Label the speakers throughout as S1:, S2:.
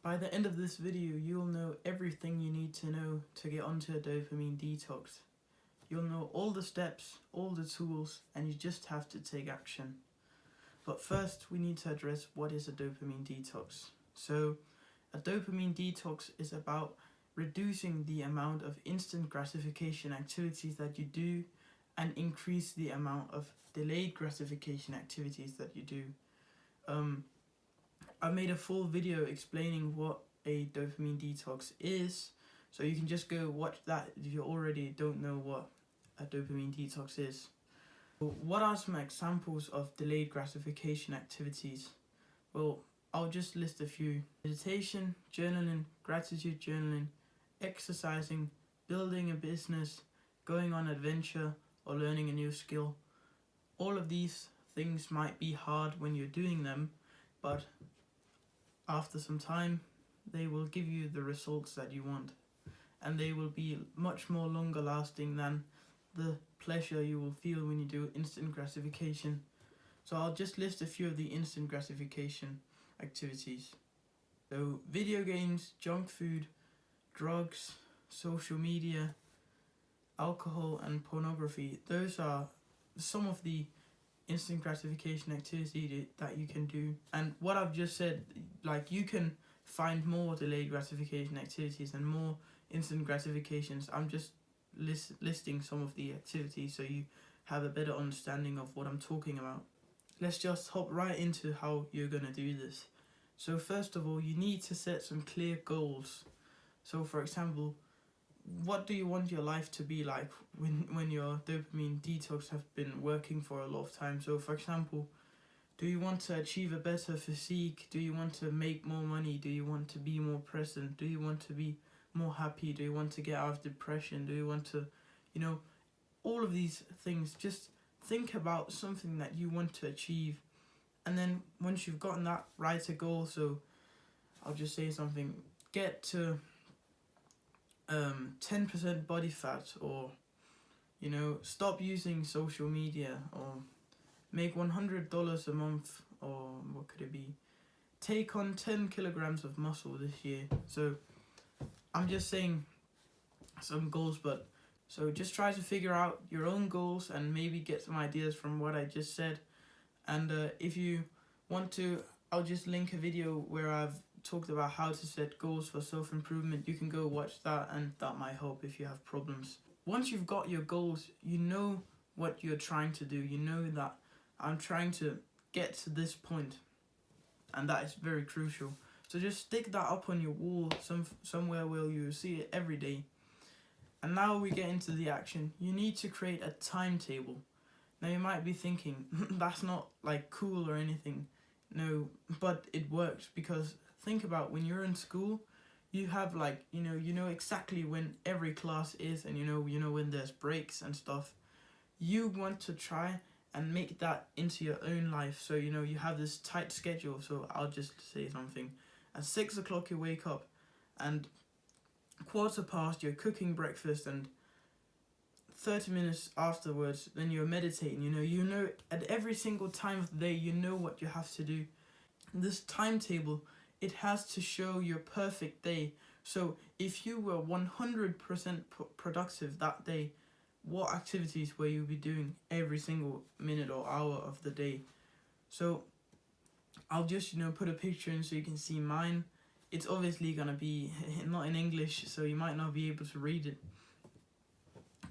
S1: By the end of this video, you'll know everything you need to know to get onto a dopamine detox. You'll know all the steps, all the tools, and you just have to take action. But first, we need to address what is a dopamine detox. So, a dopamine detox is about reducing the amount of instant gratification activities that you do and increase the amount of delayed gratification activities that you do. I made a full video explaining what a dopamine detox is, so you can just go watch that if you already don't know what a dopamine detox is. What are some examples of delayed gratification activities? Well, I'll just list a few. Meditation, journaling, gratitude journaling, exercising, building a business, going on adventure, or learning a new skill. All of these things might be hard when you're doing them, but after some time, they will give you the results that you want, and they will be much more longer lasting than the pleasure you will feel when you do instant gratification. So I'll just list a few of the instant gratification activities. So video games, junk food, drugs, social media, alcohol and pornography. Those are some of the instant gratification activity that you can do. And what I've just said, like, you can find more delayed gratification activities and more instant gratifications. I'm just listing some of the activities so you have a better understanding of what I'm talking about. Let's just hop right into how you're going to do this. So first of all, you need to set some clear goals. So for example, what do you want your life to be like when your dopamine detox have been working for a lot of time? So for example, do you want to achieve a better physique? Do you want to make more money? Do you want to be more present? Do you want to be more happy? Do you want to get out of depression? Do you want to, all of these things? Just think about something that you want to achieve. And then once you've gotten that, write a goal. So I'll just say something, get to 10% body fat, or stop using social media, or make $100 a month, or what could it be, take on 10 kilograms of muscle this year. So I'm just saying some goals, but so just try to figure out your own goals and maybe get some ideas from what I just said. And if you want to, I'll just link a video where I've talked about how to set goals for self-improvement. You can go watch that, and that might help if you have problems. Once you've got your goals, you know what you're trying to do. You know that I'm trying to get to this point, and that is very crucial. So just stick that up on your wall somewhere where you see it every day. And now we get into the action. You need to create a timetable. Now you might be thinking, that's not like cool or anything. No, but it works, because think about when you're in school, you have like, you know exactly when every class is, and you know when there's breaks and stuff. You want to try and make that into your own life. So, you have this tight schedule. So I'll just say something. At 6 o'clock you wake up, and 1:15 you're cooking breakfast, and 30 minutes afterwards then you're meditating. You know at every single time of the day, you know what you have to do. This timetable, it has to show your perfect day. So if you were 100% productive that day, what activities will you be doing every single minute or hour of the day? So I'll just put a picture in so you can see mine. It's obviously gonna be not in English, so you might not be able to read it,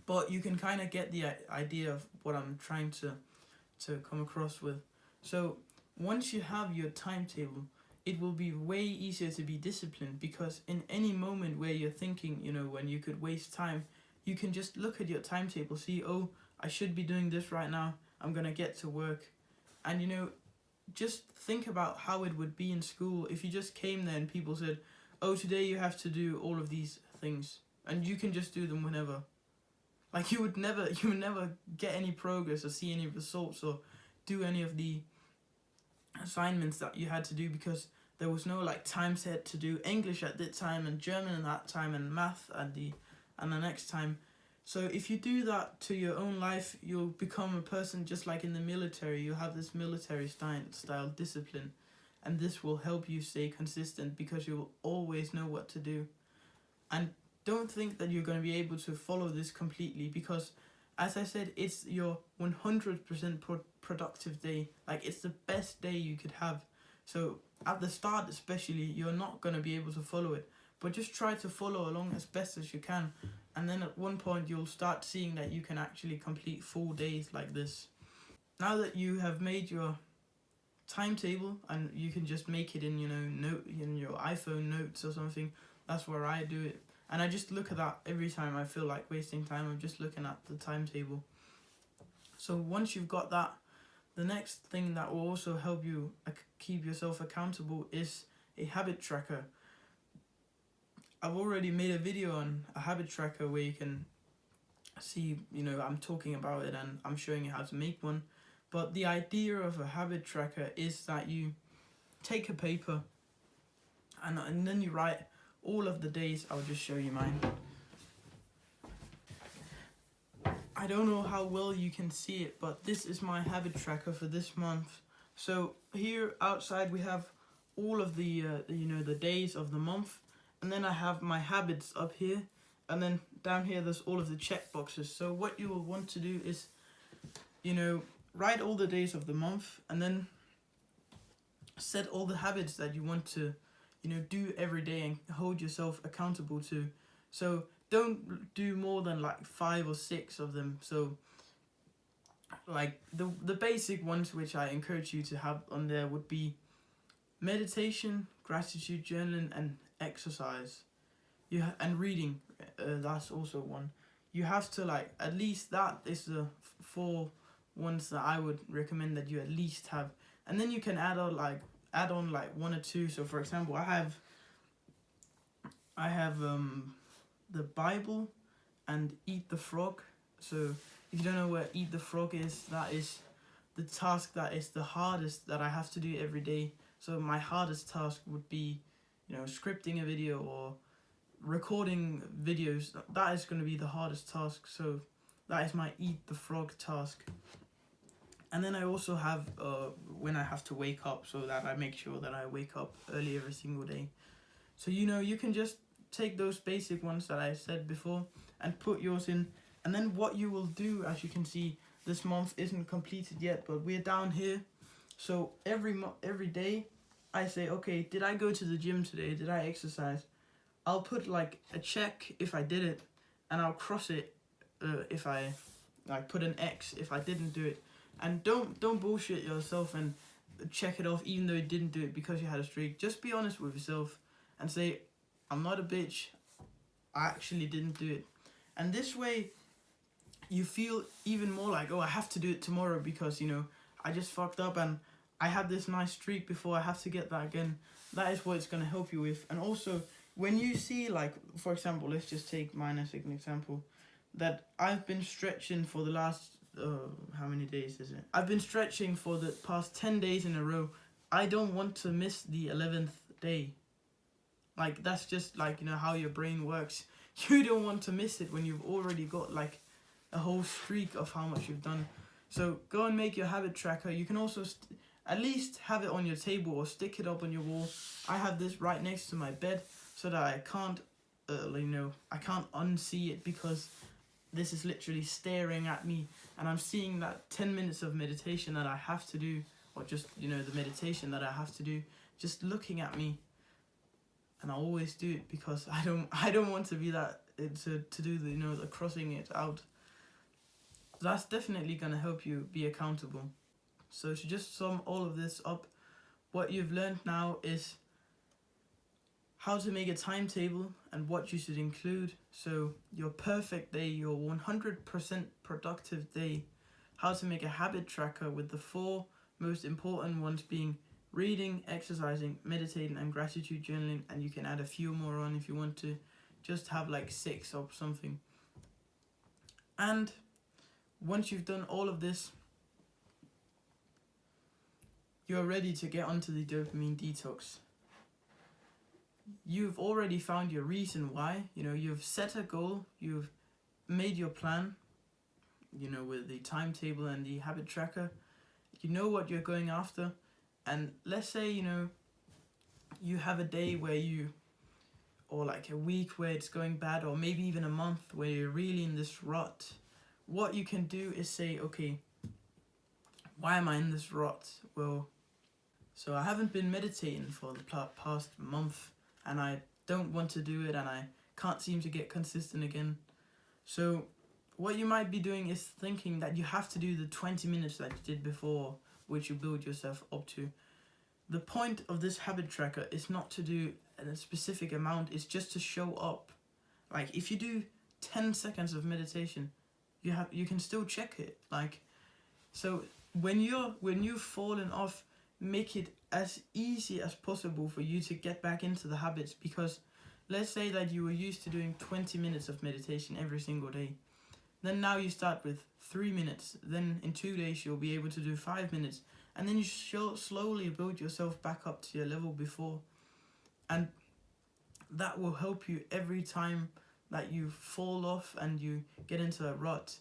S1: but you can kind of get the idea of what I'm trying to come across with. So once you have your timetable, it will be way easier to be disciplined, because in any moment where you're thinking, when you could waste time, you can just look at your timetable, see, oh, I should be doing this right now, I'm gonna get to work. And just think about how it would be in school if you just came there and people said, oh, today you have to do all of these things, and you can just do them whenever. Like, you would never get any progress or see any results or do any of the assignments that you had to do, because there was no like time set to do English at that time and German at that time and math at the next time. So if you do that to your own life, you'll become a person just like in the military. You have this military style discipline, and this will help you stay consistent because you will always know what to do. And don't think that you're going to be able to follow this completely, because as I said, it's your 100% productive day. Like, it's the best day you could have. So at the start especially, you're not going to be able to follow it, but just try to follow along as best as you can, and then at one point you'll start seeing that you can actually complete full days like this. Now that you have made your timetable, and you can just make it in, note in your iPhone notes or something. That's where I do it, and I just look at that every time I feel like wasting time. I'm just looking at the timetable. So once you've got that, the next thing that will also help you keep yourself accountable is a habit tracker. I've already made a video on a habit tracker where you can see, I'm talking about it and I'm showing you how to make one. But the idea of a habit tracker is that you take a paper and then you write all of the days. I'll just show you mine. I don't know how well you can see it, but this is my habit tracker for this month. So here outside we have all of the the days of the month, and then I have my habits up here, and then down here there's all of the check boxes. So what you will want to do is, write all the days of the month, and then set all the habits that you want to, do every day and hold yourself accountable to. So don't do more than like 5 or 6 of them. So like the basic ones which I encourage you to have on there would be meditation, gratitude journaling, and exercise. And reading, that's also one. You have to at least, that is the 4 ones that I would recommend that you at least have. And then you can add on 1 or 2. So for example, I have the Bible and Eat the Frog. So if you don't know what Eat the Frog is, that is the task that is the hardest that I have to do every day. So my hardest task would be, scripting a video or recording videos. That is going to be the hardest task. So that is my Eat the Frog task. And then I also have when I have to wake up, so that I make sure that I wake up early every single day. So you can just take those basic ones that I said before and put yours in. And then what you will do, as you can see, this month isn't completed yet, but we're down here. So every day I say, okay, did I go to the gym today? Did I exercise? I'll put a check if I did it, and I'll cross it if I put an X if I didn't do it. And don't bullshit yourself and check it off even though you didn't do it because you had a streak. Just be honest with yourself and say, I'm not a bitch, I actually didn't do it. And this way you feel even more like, oh, I have to do it tomorrow because I just fucked up and I had this nice streak before, I have to get that again. That is what it's going to help you with. And also, when you see, for example, let's just take mine as an example, that I've been stretching for the last, how many days is it? I've been stretching for the past 10 days in a row. I don't want to miss the 11th day. That's just how your brain works. You don't want to miss it when you've already got a whole streak of how much you've done. So go and make your habit tracker. You can also at least have it on your table or stick it up on your wall. I have this right next to my bed so that I can't, I can't unsee it because this is literally staring at me, and I'm seeing that 10 minutes of meditation that I have to do, or just, the meditation that I have to do, just looking at me. And I always do it because I don't want to be that, to do the crossing it out. That's definitely going to help you be accountable. So to just sum all of this up, what you've learned now is how to make a timetable and what you should include. So your perfect day, your 100% productive day, how to make a habit tracker with the 4 most important ones being reading, exercising, meditating, and gratitude journaling. And you can add a few more on if you want to just have 6 or something. And once you've done all of this, you're ready to get onto the dopamine detox. You've already found your reason why. You've set a goal, you've made your plan, with the timetable and the habit tracker. You know what you're going after. And let's say, you have a day where or like a week where it's going bad, or maybe even a month where you're really in this rut, what you can do is say, okay, why am I in this rut? Well, so I haven't been meditating for the past month, and I don't want to do it, and I can't seem to get consistent again. So what you might be doing is thinking that you have to do the 20 minutes that you did before, which you build yourself up to. The point of this habit tracker is not to do a specific amount, it's just to show up. Like if you do 10 seconds of meditation, you can still check it. Like, so when you've fallen off, make it as easy as possible for you to get back into the habits, because let's say that you were used to doing 20 minutes of meditation every single day. Then now you start with 3 minutes. Then in 2 days you'll be able to do 5 minutes. And then you slowly build yourself back up to your level before. And that will help you every time that you fall off and you get into a rut.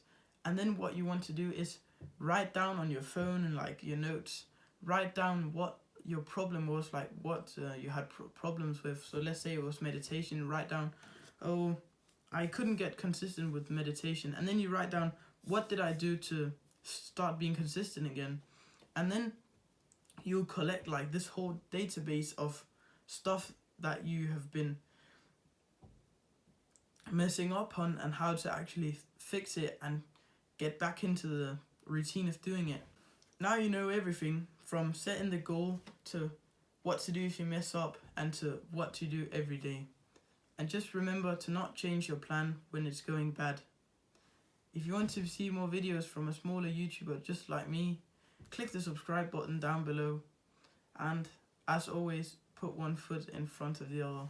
S1: And then what you want to do is write down on your phone and like your notes, write down what your problem was, like what you had problems with. So let's say it was meditation, write down, oh, I couldn't get consistent with meditation. And then you write down, what did I do to start being consistent again? And then you'll collect like this whole database of stuff that you have been messing up on, and how to actually fix it and get back into the routine of doing it. Now you know everything from setting the goal to what to do if you mess up, and to what to do every day. And just remember to not change your plan when it's going bad. If you want to see more videos from a smaller YouTuber just like me, click the subscribe button down below. And as always, put one foot in front of the other.